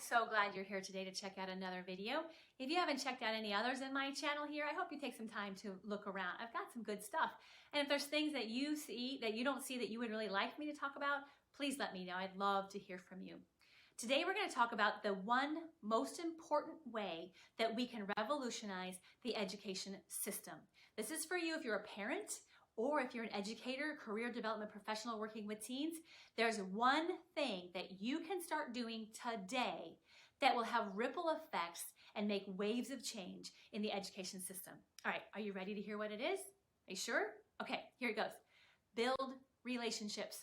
so glad you're here today to check out another video. If you haven't checked out any others in my channel here, I hope you take some time to look around. I've got some good stuff. And if there's things that you see that you don't see that you would really like me to talk about, please let me know. I'd love to hear from you. Today we're going to talk about the one most important way that we can revolutionize the education system. This is for you if you're a parent or if you're an educator, career development professional working with teens. There's one thing that you can start doing today that will have ripple effects and make waves of change in the education system. All right, are you ready to hear what it is? Are you sure? Okay, here it goes. Build relationships.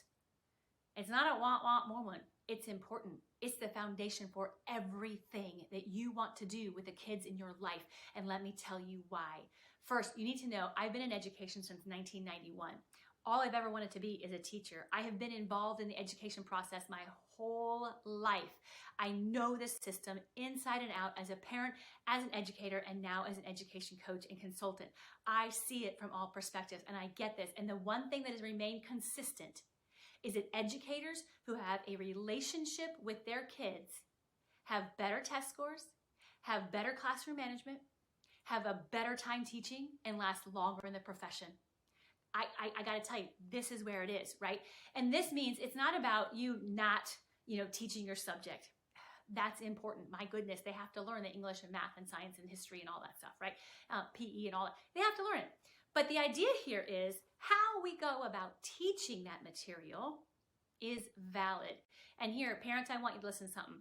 It's not a want moment. It's important. It's the foundation for everything that you want to do with the kids in your life. And let me tell you why. First, you need to know I've been in education since 1991. All I've ever wanted to be is a teacher. I have been involved in the education process my whole life. I know this system inside and out as a parent, as an educator, and now as an education coach and consultant. I see it from all perspectives and I get this. And the one thing that has remained consistent is that educators who have a relationship with their kids have better test scores, have better classroom management, have a better time teaching, and last longer in the profession. I got to tell you, this is where it is, right? And this means it's not about you not, teaching your subject. That's important. My goodness, they have to learn the English and math and science and history and all that stuff, right? PE and all that. They have to learn it. But the idea here is how we go about teaching that material is valid. And here, parents, I want you to listen to something,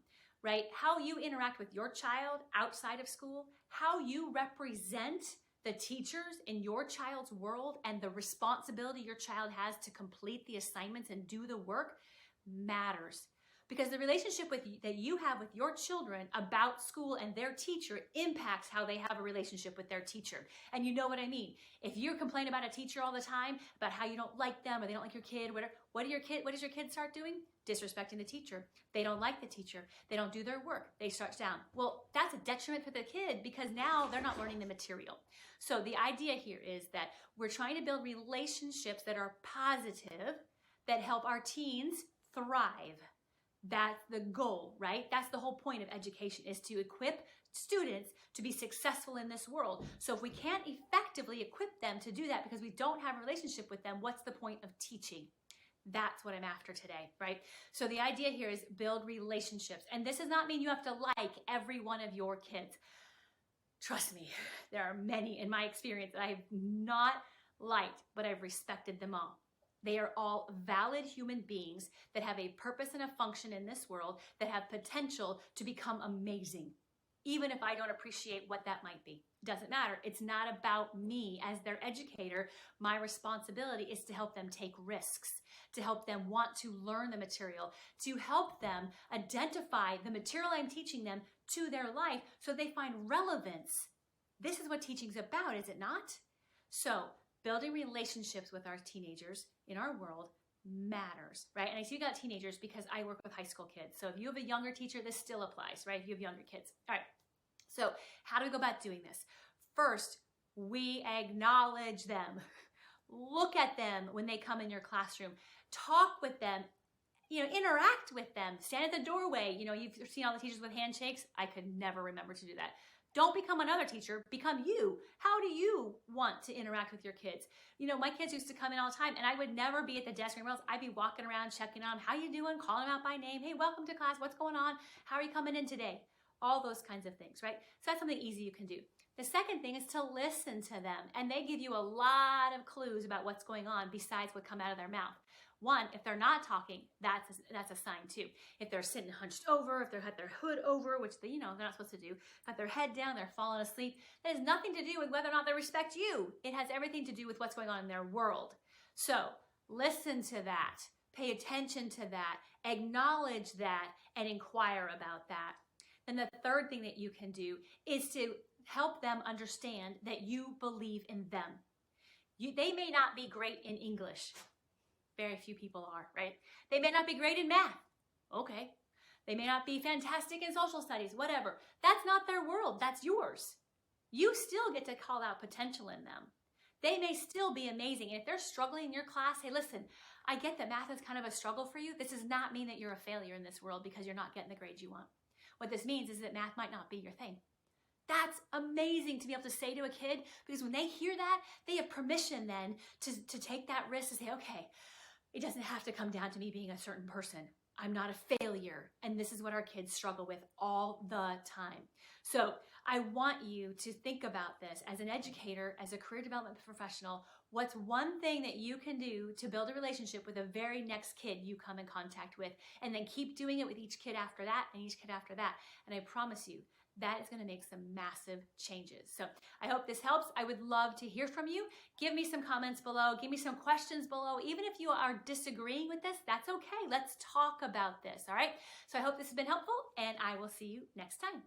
right? How you interact with your child outside of school, how you represent the teachers in your child's world and the responsibility your child has to complete the assignments and do the work matters. Because the relationship that you have with your children about school and their teacher impacts how they have a relationship with their teacher. And you know what I mean. If you complain about a teacher all the time, about how you don't like them or they don't like your kid, what does your kid start doing? Disrespecting the teacher. They don't like the teacher. They don't do their work. They shut down. Well, that's a detriment for the kid because now they're not learning the material. So the idea here is that we're trying to build relationships that are positive, that help our teens thrive. That's the goal, right? That's the whole point of education, is to equip students to be successful in this world. So if we can't effectively equip them to do that because we don't have a relationship with them, what's the point of teaching? That's what I'm after today, right? So the idea here is build relationships. And this does not mean you have to like every one of your kids. Trust me, there are many in my experience that I have not liked, but I've respected them all. They are all valid human beings that have a purpose and a function in this world that have potential to become amazing, even if I don't appreciate what that might be. Doesn't matter. It's not about me as their educator. My responsibility is to help them take risks, to help them want to learn the material, to help them identify the material I'm teaching them to their life so they find relevance. This is what teaching's about, is it not? So, building relationships with our teenagers in our world matters, right? And I see you got teenagers because I work with high school kids. So if you have a younger teacher, this still applies, right? If you have younger kids. All right. So how do we go about doing this? First, we acknowledge them. Look at them when they come in your classroom. Talk with them. Interact with them. Stand at the doorway. You've seen all the teachers with handshakes. I could never remember to do that. Don't become another teacher, become you. How do you want to interact with your kids? My kids used to come in all the time and I would never be at the desk or anywhere else. I'd be walking around, checking on them. How you doing? Calling them out by name. Hey, welcome to class. What's going on? How are you coming in today? All those kinds of things, right? So that's something easy you can do. The second thing is to listen to them, and they give you a lot of clues about what's going on besides what come out of their mouth. One, if they're not talking, that's a sign too. If they're sitting hunched over, if they've had their hood over, which they're not supposed to do, got their head down, they're falling asleep, that has nothing to do with whether or not they respect you. It has everything to do with what's going on in their world. So listen to that, pay attention to that, acknowledge that, and inquire about that. Then the third thing that you can do is to help them understand that you believe in them. They may not be great in English. Very few people are, right? They may not be great in math. Okay. They may not be fantastic in social studies, whatever. That's not their world. That's yours. You still get to call out potential in them. They may still be amazing. And if they're struggling in your class, hey, listen, I get that math is kind of a struggle for you. This does not mean that you're a failure in this world because you're not getting the grades you want. What this means is that math might not be your thing. That's amazing to be able to say to a kid, because when they hear that, they have permission then to take that risk to say, okay, it doesn't have to come down to me being a certain person. I'm not a failure. And this is what our kids struggle with all the time. So I want you to think about this as an educator, as a career development professional. What's one thing that you can do to build a relationship with the very next kid you come in contact with, and then keep doing it with each kid after that and each kid after that. And I promise you, that is going to make some massive changes. So I hope this helps. I would love to hear from you. Give me some comments below. Give me some questions below. Even if you are disagreeing with this, that's okay. Let's talk about this, all right? So I hope this has been helpful, and I will see you next time.